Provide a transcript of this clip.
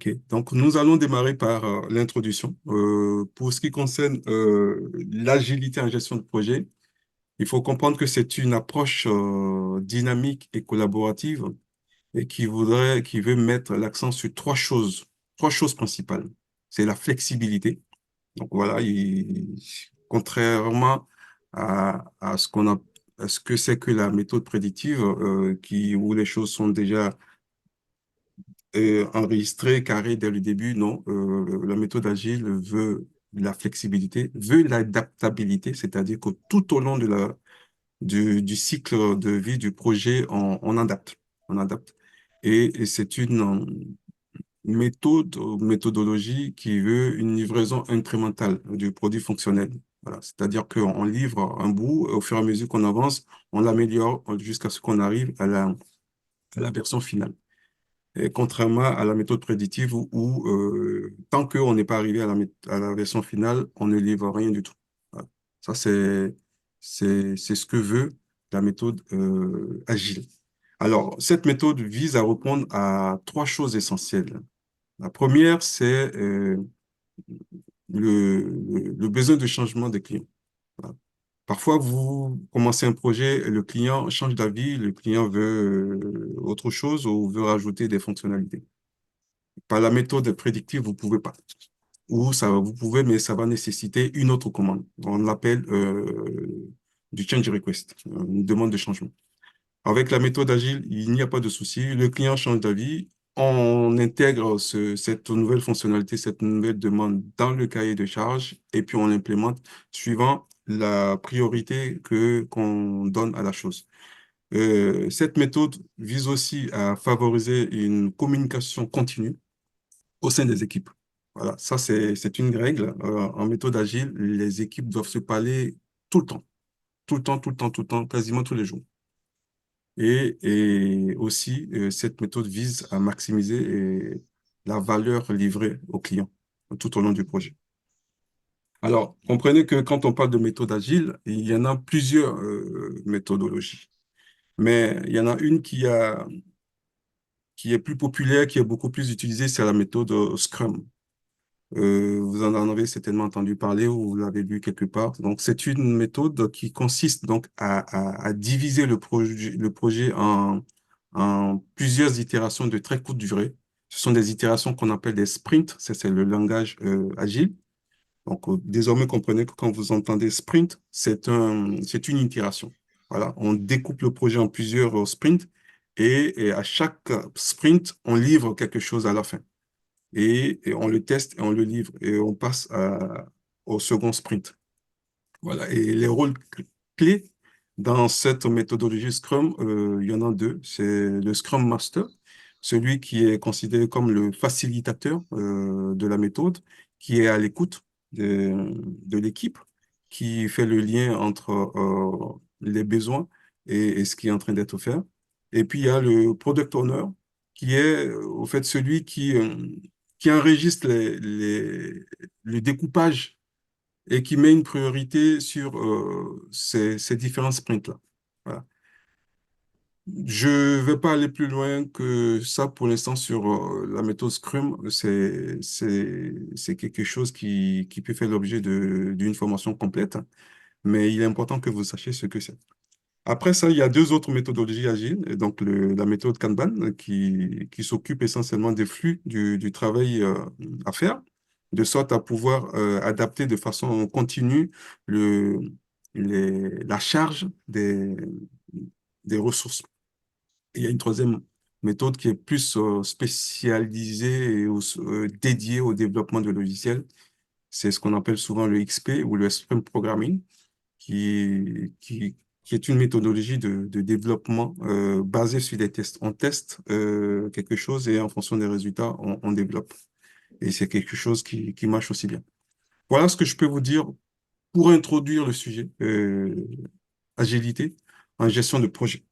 Ok, donc nous allons démarrer par l'introduction. Pour ce qui concerne l'agilité en gestion de projet, il faut comprendre que c'est une approche dynamique et collaborative et qui veut mettre l'accent sur trois choses principales. C'est la flexibilité. Donc voilà, contrairement à ce à ce que c'est que la méthode prédictive, où les choses sont déjà enregistré, carré dès le début, non. La méthode agile veut la flexibilité, veut l'adaptabilité, c'est-à-dire que tout au long du cycle de vie du projet, on adapte. On adapte. Et c'est une méthodologie qui veut une livraison incrémentale du produit fonctionnel. Voilà. C'est-à-dire qu'on livre un bout, et au fur et à mesure qu'on avance, on l'améliore jusqu'à ce qu'on arrive à la version finale. Et contrairement à la méthode prédictive tant qu'on n'est pas arrivé à la version finale, on ne livre rien du tout. Voilà. Ça, c'est ce que veut la méthode agile. Alors, cette méthode vise à répondre à trois choses essentielles. La première, c'est le besoin de changement des clients. Voilà. Parfois, vous commencez un projet, et le client change d'avis, le client veut autre chose ou veut rajouter des fonctionnalités. Par la méthode prédictive, vous pouvez pas. Ou ça, vous pouvez, mais ça va nécessiter une autre commande. On l'appelle du change request, une demande de changement. Avec la méthode agile, il n'y a pas de souci. Le client change d'avis. On intègre cette nouvelle fonctionnalité, cette nouvelle demande dans le cahier de charge et puis on l'implémente suivant la priorité qu'on donne à la chose. Cette méthode vise aussi à favoriser une communication continue au sein des équipes. Voilà, ça c'est une règle. En méthode agile, les équipes doivent se parler tout le temps, tout le temps, tout le temps, tout le temps, quasiment tous les jours. Et aussi, cette méthode vise à maximiser la valeur livrée aux clients tout au long du projet. Alors, comprenez que quand on parle de méthode agile, il y en a plusieurs méthodologies, mais il y en a une qui est plus populaire, qui est beaucoup plus utilisée, c'est la méthode Scrum. Vous en avez certainement entendu parler ou vous l'avez lu quelque part. Donc, c'est une méthode qui consiste donc à diviser le projet en plusieurs itérations de très courte durée. Ce sont des itérations qu'on appelle des sprints. C'est le langage agile. Donc, désormais, comprenez que quand vous entendez sprint, c'est une itération. Voilà, on découpe le projet en plusieurs sprints et à chaque sprint, on livre quelque chose à la fin et on le teste et on le livre et on passe au second sprint. Voilà. Et les rôles clés dans cette méthodologie Scrum, il y en a deux. C'est le Scrum Master, celui qui est considéré comme le facilitateur de la méthode, qui est à l'écoute de l'équipe, qui fait le lien entre les besoins et ce qui est en train d'être fait. Et puis, il y a le Product Owner, qui est au fait celui qui enregistre le découpage et qui met une priorité sur ces différents sprints-là. Voilà. Je ne vais pas aller plus loin que ça pour l'instant sur la méthode Scrum. C'est quelque chose qui peut faire l'objet d'une formation complète, mais il est important que vous sachiez ce que c'est. Après ça, il y a deux autres méthodologies agiles, et donc la méthode Kanban qui s'occupe essentiellement des flux du travail à faire, de sorte à pouvoir adapter de façon continue le, la charge des ressources. Il y a une troisième méthode qui est plus spécialisée et dédiée au développement de logiciels. C'est ce qu'on appelle souvent le XP ou le Sprint Programming qui est une méthodologie de développement basée sur des tests. On teste quelque chose et en fonction des résultats, on développe. Et c'est quelque chose qui marche aussi bien. Voilà ce que je peux vous dire pour introduire le sujet agilité en gestion de projet.